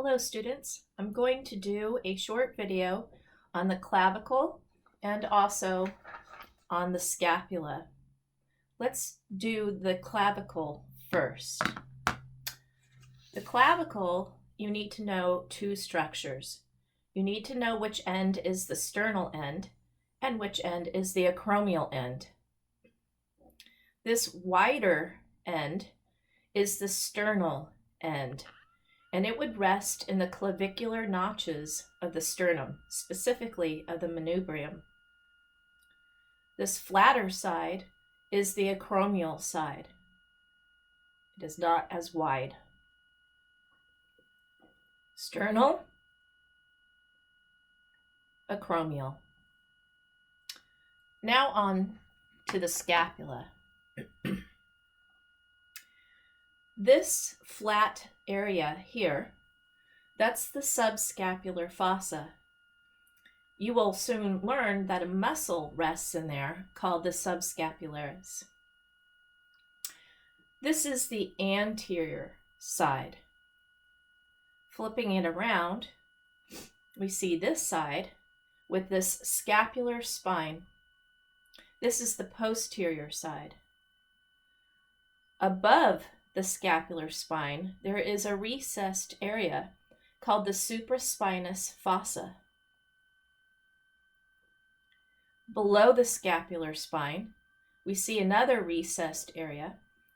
Hello students, I'm going to do a short video on the clavicle and also on the scapula. Let's do the clavicle first. The clavicle, you need to know two structures. You need to know which end is the sternal end and which end is the acromial end. This wider end is the sternal end, and it would rest in the clavicular notches of the sternum, specifically of the manubrium. This flatter side is the acromial side. It is not as wide. Sternal, acromial. Now on to the scapula. This flat area here, that's the subscapular fossa. You will soon learn that a muscle rests in there called the subscapularis. This is the anterior side. Flipping it around, we see this side with this scapular spine. This is the posterior side. Above the scapular spine, there is a recessed area called the supraspinous fossa. Below the scapular spine, we see another recessed area,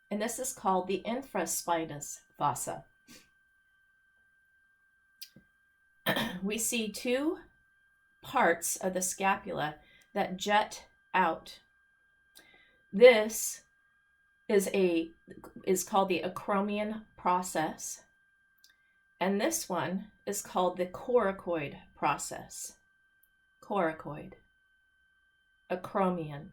and this is called the infraspinous fossa. We see two parts of the scapula that jut out. This is called the Acromion process, and this one is called the coracoid process. Coracoid, Acromion.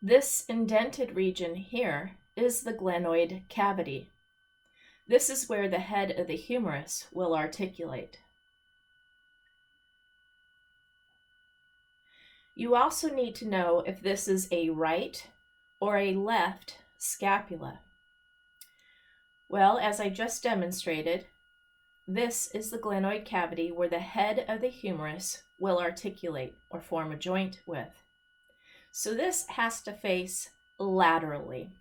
This indented region here is the glenoid cavity. This is where the head of the humerus will articulate. You also need to know if this is a right or a left scapula. Well, as I just demonstrated, this is the glenoid cavity where the head of the humerus will articulate or form a joint with. So this has to face laterally.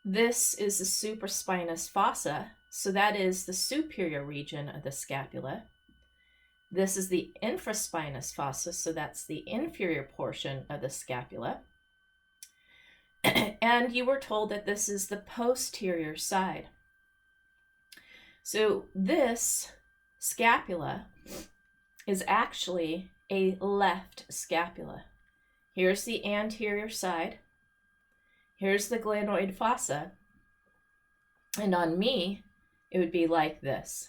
This is the supraspinous fossa, so that is the superior region of the scapula. This is the infraspinous fossa, so that's the inferior portion of the scapula. And you were told that this is the posterior side. So this scapula is actually a left scapula. Here's the anterior side. Here's the glenoid fossa. And on me, it would be like this.